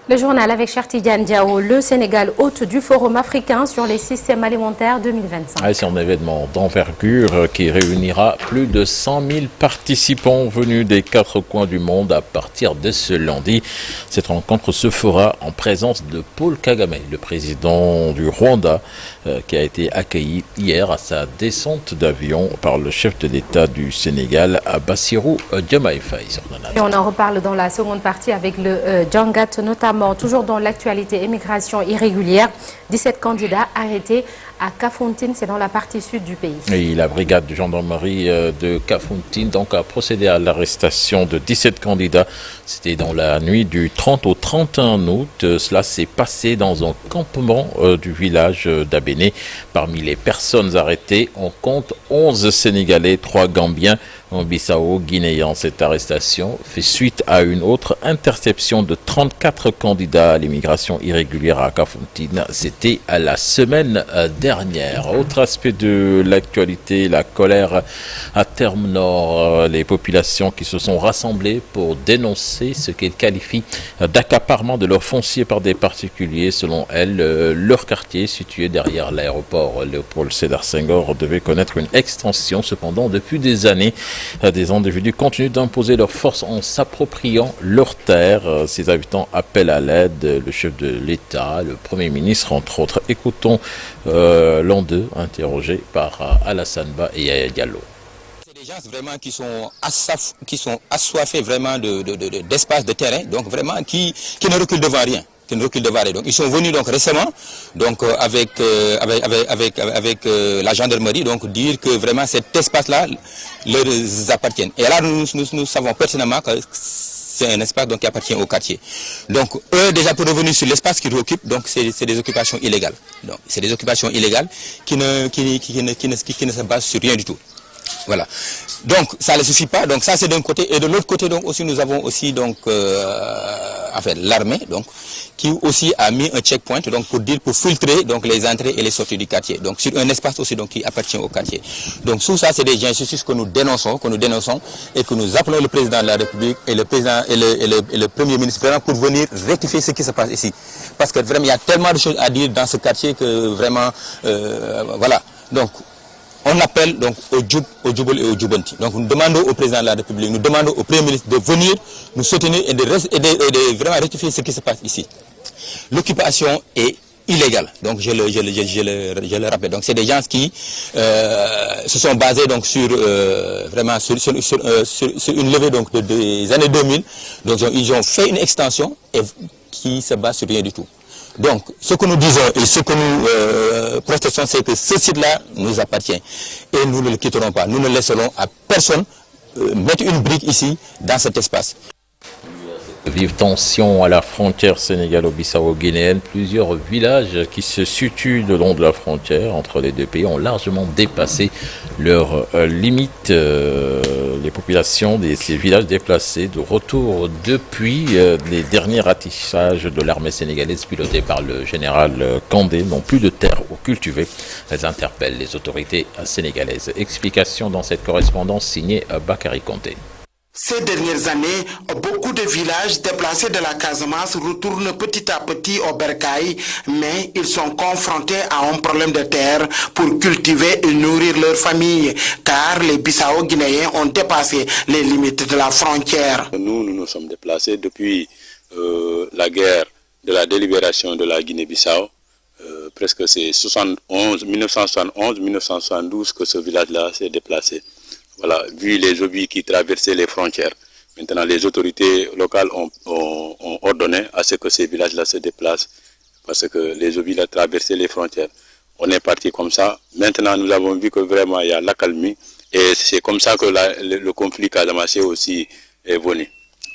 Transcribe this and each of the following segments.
Le journal avec Chartidiane Diao, le Sénégal hôte du Forum africain sur les systèmes alimentaires 2025. C'est un événement d'envergure qui réunira plus de 100 000 participants venus des 4 coins du monde à partir de ce lundi. Cette rencontre se fera en présence de Paul Kagame, le président du Rwanda, qui a été accueilli hier à sa descente d'avion par le chef de l'État du Sénégal, Bassirou Diomaye Faye. Et on en reparle dans la seconde partie avec le Djangat, notamment toujours dans l'actualité immigration irrégulière. 17 candidats arrêtés à Kafountine, c'est dans la partie sud du pays. Et la brigade de gendarmerie de Kafountine a procédé à l'arrestation de 17 candidats. C'était dans la nuit du 30 au 31 août. Cela s'est passé dans un campement du village d'Abéné. Parmi les personnes arrêtées, on compte 11 Sénégalais, 3 Gambiens, un Bissau-Guinéen. Cette arrestation fait suite à une autre interception de 34 candidats à l'immigration irrégulière à Kafountine. C'était à la semaine dernière. Autre aspect de l'actualité, la colère à Terme Nord. Les populations qui se sont rassemblées pour dénoncer ce qu'elles qualifient d'accaparement de leur foncier par des particuliers. Selon elles, leur quartier situé derrière l'aéroport Léopold Sédar Senghor devait connaître une extension. Cependant, depuis des années, des individus continuent d'imposer leur force en s'appropriant leurs terres. Ces habitants appellent à l'aide le chef de l'État, le Premier ministre, entre autres. Écoutons l'un d'eux, interrogé par Alassane Ba et Yaya Diallo. C'est des gens vraiment qui sont assoiffés vraiment d'espace, de terrain, donc vraiment qui ne reculent devant rien. Donc ils sont venus donc récemment donc avec la gendarmerie donc dire que vraiment cet espace-là leur appartient. Et là nous savons pertinemment que c'est un espace donc qui appartient au quartier. Donc eux déjà pour revenir sur l'espace qu'ils occupent, donc c'est des occupations illégales. Donc c'est des occupations illégales qui ne se basent sur rien du tout. Voilà. Donc ça ne suffit pas. Donc ça c'est d'un côté et de l'autre côté donc aussi nous avons aussi donc l'armée donc qui aussi a mis un checkpoint donc pour filtrer donc les entrées et les sorties du quartier. Donc sur un espace aussi donc qui appartient au quartier. Donc tout ça c'est des injustices que nous dénonçons et que nous appelons le président de la République et le président et le Premier ministre vraiment pour venir rectifier ce qui se passe ici. Parce que vraiment il y a tellement de choses à dire dans ce quartier que vraiment voilà. Donc on appelle donc au Djoubol et au Djoubanti. Donc nous demandons au président de la République, nous demandons au Premier ministre de venir nous soutenir et de vraiment rectifier ce qui se passe ici. L'occupation est illégale, donc je le rappelle. Donc c'est des gens qui se sont basés donc sur vraiment sur une levée donc des années 2000. Donc ils ont fait une extension et qui se base sur rien du tout. Donc, ce que nous disons et ce que nous protestons, c'est que ce site-là nous appartient. Et nous ne le quitterons pas. Nous ne laisserons à personne mettre une brique ici, dans cet espace. Vive tension à la frontière sénégalo-bissau-guinéenne. Plusieurs villages qui se situent le long de la frontière entre les deux pays ont largement dépassé leurs limites. Les populations de ces villages déplacés de retour depuis les derniers ratissages de l'armée sénégalaise pilotée par le général Kandé n'ont plus de terres cultivées. Elles interpellent les autorités sénégalaises. Explication dans cette correspondance signée Bakary Konté. Ces dernières années, beaucoup de villages déplacés de la Casamance retournent petit à petit au bercail, mais ils sont confrontés à un problème de terre pour cultiver et nourrir leur famille, car les Bissau-Guinéens ont dépassé les limites de la frontière. Nous nous sommes déplacés depuis la guerre de la délibération de la Guinée-Bissau. Presque c'est 1971-1972 que ce village-là s'est déplacé. Voilà, vu les obus qui traversaient les frontières. Maintenant, les autorités locales ont ordonné à ce que ces villages-là se déplacent parce que les obus ont traversé les frontières. On est parti comme ça. Maintenant, nous avons vu que vraiment il y a l'accalmie et c'est comme ça que le conflit casamassé aussi est venu.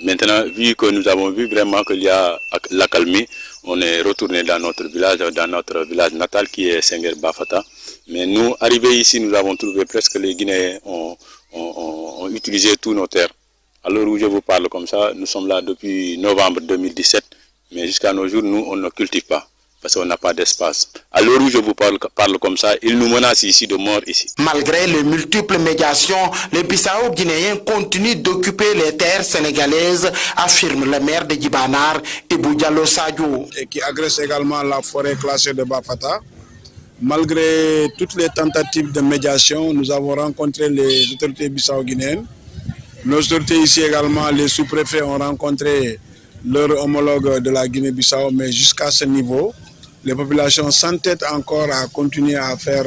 Maintenant, vu que nous avons vu vraiment qu'il y a l'accalmie, on est retourné dans notre village natal qui est Senghor Bafata. Mais nous, arrivés ici, nous avons trouvé presque les Guinéens ont utilisé tous nos terres. À l'heure où je vous parle comme ça, nous sommes là depuis novembre 2017, mais jusqu'à nos jours, nous, on ne cultive pas. parce qu'on n'a pas d'espace. À l'heure où je vous parle comme ça, ils nous menacent ici de mort ici. Malgré les multiples médiations, les Bissau-Guinéens continuent d'occuper les terres sénégalaises, affirme le maire de Djibanar, Ibou Diallo Sadio. Et qui agresse également la forêt classée de Bafata. Malgré toutes les tentatives de médiation, nous avons rencontré les autorités bissau-guinéennes. Nos autorités ici également, les sous-préfets ont rencontré leurs homologues de la Guinée-Bissau, mais jusqu'à ce niveau, les populations s'entêtent encore à continuer à faire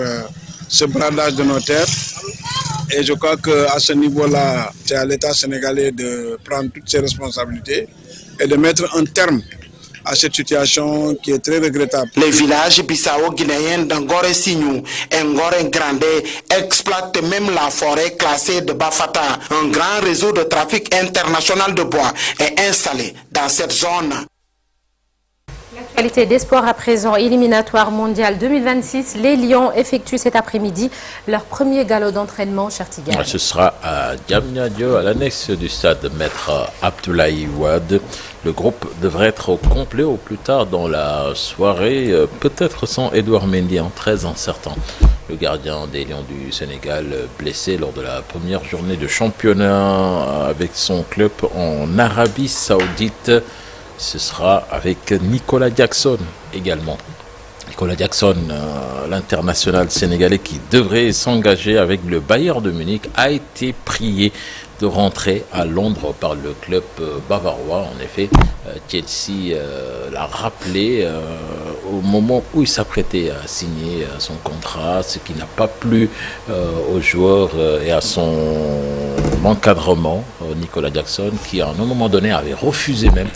ce bradage de nos terres. Et je crois qu'à ce niveau-là, c'est à l'État sénégalais de prendre toutes ses responsabilités et de mettre un terme à cette situation qui est très regrettable. Les villages bissau-guinéens d'Angor et Signou, Ngor et Grandé exploitent même la forêt classée de Bafata. Un grand réseau de trafic international de bois est installé dans cette zone. L'actualité des sports à présent, éliminatoire mondial 2026. Les Lions effectuent cet après-midi leur premier galop d'entraînement, Chertigan. Ce sera à Diamniadio, à l'annexe du stade Maître Abdoulaye Wade. Le groupe devrait être au complet au plus tard dans la soirée, peut-être sans Edouard Mendy, très incertain. Le gardien des Lions du Sénégal, blessé lors de la première journée de championnat avec son club en Arabie Saoudite. Ce sera avec Nicolas Jackson également. Nicolas Jackson, l'international sénégalais qui devrait s'engager avec le Bayern de Munich, a été prié de rentrer à Londres par le club bavarois. En effet, Chelsea l'a rappelé au moment où il s'apprêtait à signer son contrat, ce qui n'a pas plu aux joueurs et à son encadrement, Nicolas Jackson, qui à un moment donné avait refusé même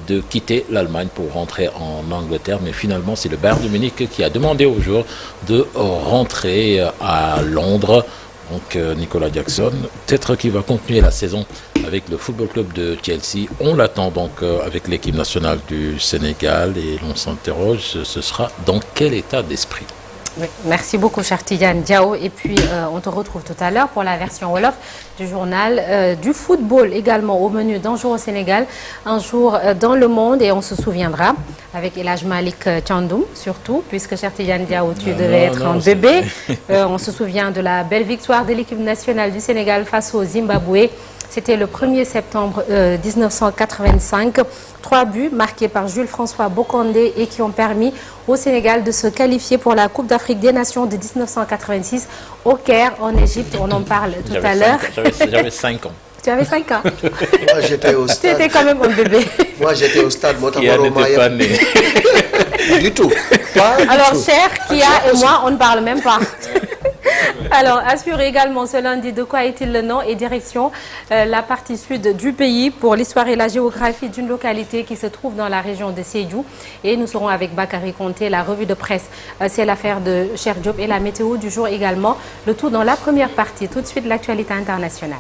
de quitter l'Allemagne pour rentrer en Angleterre, mais finalement c'est le Bayern de Munich qui a demandé aux joueurs de rentrer à Londres. Donc Nicolas Jackson, peut-être qu'il va continuer la saison avec le Football Club de Chelsea. On l'attend donc avec l'équipe nationale du Sénégal et l'on s'interroge, ce sera dans quel état d'esprit? Oui, merci beaucoup, cher Tidiane Diao. Et puis, on te retrouve tout à l'heure pour la version Wolof du journal du football également au menu d'un jour au Sénégal, un jour dans le monde. Et on se souviendra avec El Hadj Malick Thiandoum, surtout, puisque cher Tidiane Diao, tu devais être un bébé. On se souvient de la belle victoire de l'équipe nationale du Sénégal face au Zimbabwe. C'était le 1er septembre 1985. 3 buts marqués par Jules-François Bocandé et qui ont permis au Sénégal de se qualifier pour la Coupe d'Afrique des Nations de 1986 au Caire, en Égypte. On en parle tout à l'heure. J'avais 5 ans. Tu avais 5 ans. Moi, j'étais au stade. Tu étais quand même un bébé. Moi, j'étais au stade. Qui n'était pas né. Du tout. Alors, cher Kia et moi, on ne parle même pas. Alors, assurez également ce lundi de quoi est-il le nom et direction la partie sud du pays pour l'histoire et la géographie d'une localité qui se trouve dans la région de Sédhiou. Et nous serons avec Bakary Conté, la revue de presse. C'est l'affaire de Cher Diop et la météo du jour également. Le tout dans la première partie. Tout de suite, l'actualité internationale.